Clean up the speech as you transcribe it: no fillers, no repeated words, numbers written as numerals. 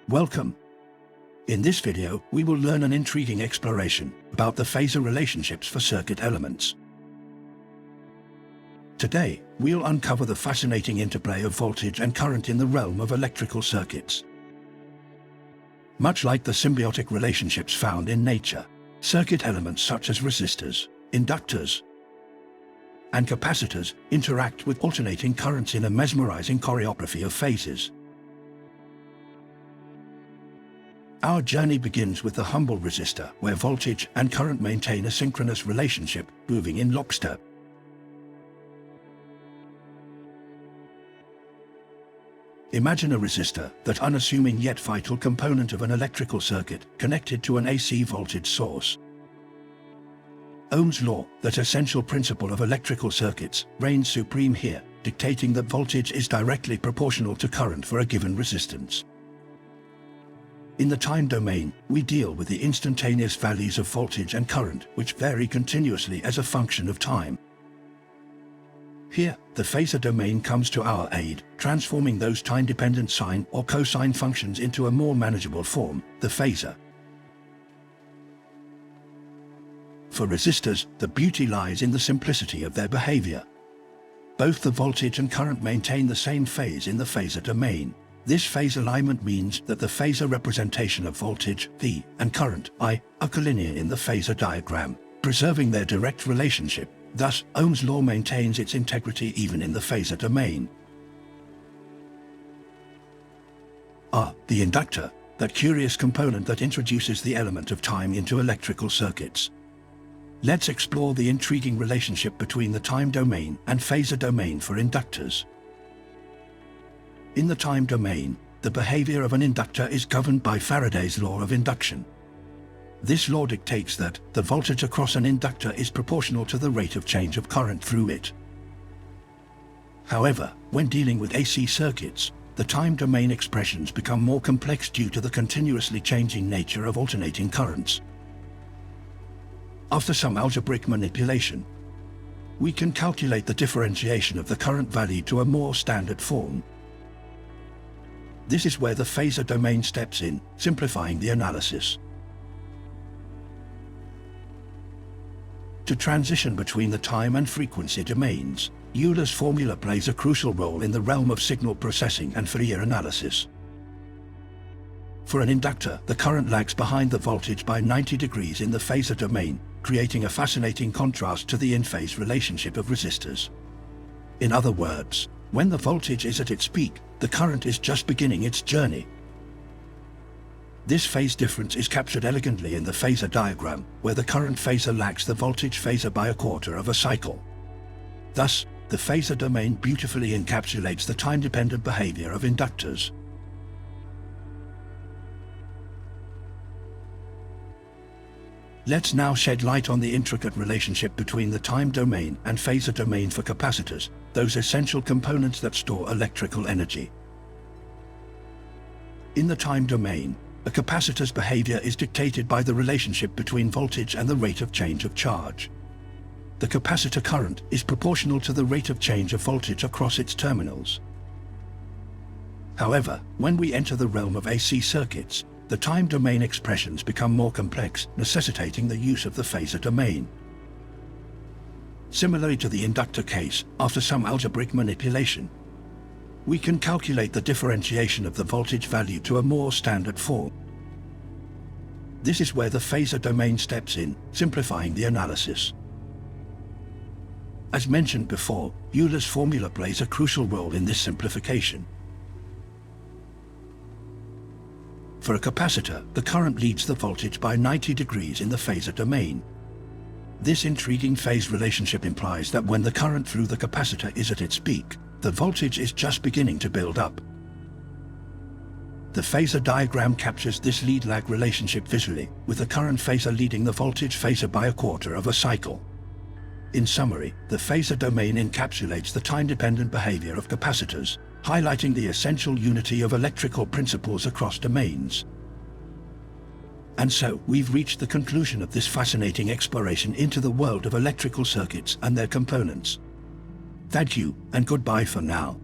Welcome. In this video, we will learn an intriguing exploration about the phasor relationships for circuit elements. Today, we'll uncover the fascinating interplay of voltage and current in the realm of electrical circuits. Much like the symbiotic relationships found in nature, circuit elements such as resistors, inductors, and capacitors interact with alternating currents in a mesmerizing choreography of phases. Our journey begins with the humble resistor, where voltage and current maintain a synchronous relationship, moving in lockstep. Imagine a resistor, that unassuming yet vital component of an electrical circuit, connected to an AC voltage source. Ohm's law, that essential principle of electrical circuits, reigns supreme here, dictating that voltage is directly proportional to current for a given resistance. In the time domain, we deal with the instantaneous values of voltage and current, which vary continuously as a function of time. Here, the phasor domain comes to our aid, transforming those time-dependent sine or cosine functions into a more manageable form, the phasor. For resistors, the beauty lies in the simplicity of their behavior. Both the voltage and current maintain the same phase in the phasor domain. This phase alignment means that the phasor representation of voltage, V, and current, I, are collinear in the phasor diagram, preserving their direct relationship. Thus, Ohm's law maintains its integrity even in the phasor domain. The inductor, that curious component that introduces the element of time into electrical circuits. Let's explore the intriguing relationship between the time domain and phasor domain for inductors. In the time domain, the behavior of an inductor is governed by Faraday's law of induction. This law dictates that the voltage across an inductor is proportional to the rate of change of current through it. However, when dealing with AC circuits, the time domain expressions become more complex due to the continuously changing nature of alternating currents. After some algebraic manipulation, we can calculate the differentiation of the current value to a more standard form. This is where the phasor domain steps in, simplifying the analysis. To transition between the time and frequency domains, Euler's formula plays a crucial role in the realm of signal processing and Fourier analysis. For an inductor, the current lags behind the voltage by 90 degrees in the phasor domain, creating a fascinating contrast to the in-phase relationship of resistors. In other words, when the voltage is at its peak, the current is just beginning its journey. This phase difference is captured elegantly in the phasor diagram, where the current phasor lags the voltage phasor by a quarter of a cycle. Thus, the phasor domain beautifully encapsulates the time-dependent behavior of inductors. Let's now shed light on the intricate relationship between the time domain and phasor domain for capacitors, those essential components that store electrical energy. In the time domain, a capacitor's behavior is dictated by the relationship between voltage and the rate of change of charge. The capacitor current is proportional to the rate of change of voltage across its terminals. However, when we enter the realm of AC circuits, the time domain expressions become more complex, necessitating the use of the phasor domain. Similarly to the inductor case, after some algebraic manipulation, we can calculate the differentiation of the voltage value to a more standard form. This is where the phasor domain steps in, simplifying the analysis. As mentioned before, Euler's formula plays a crucial role in this simplification. For a capacitor, the current leads the voltage by 90 degrees in the phasor domain. This intriguing phase relationship implies that when the current through the capacitor is at its peak, the voltage is just beginning to build up. The phasor diagram captures this lead-lag relationship visually, with the current phasor leading the voltage phasor by a quarter of a cycle. In summary, the phasor domain encapsulates the time-dependent behavior of capacitors, highlighting the essential unity of electrical principles across domains. And so, we've reached the conclusion of this fascinating exploration into the world of electrical circuits and their components. Thank you, and goodbye for now.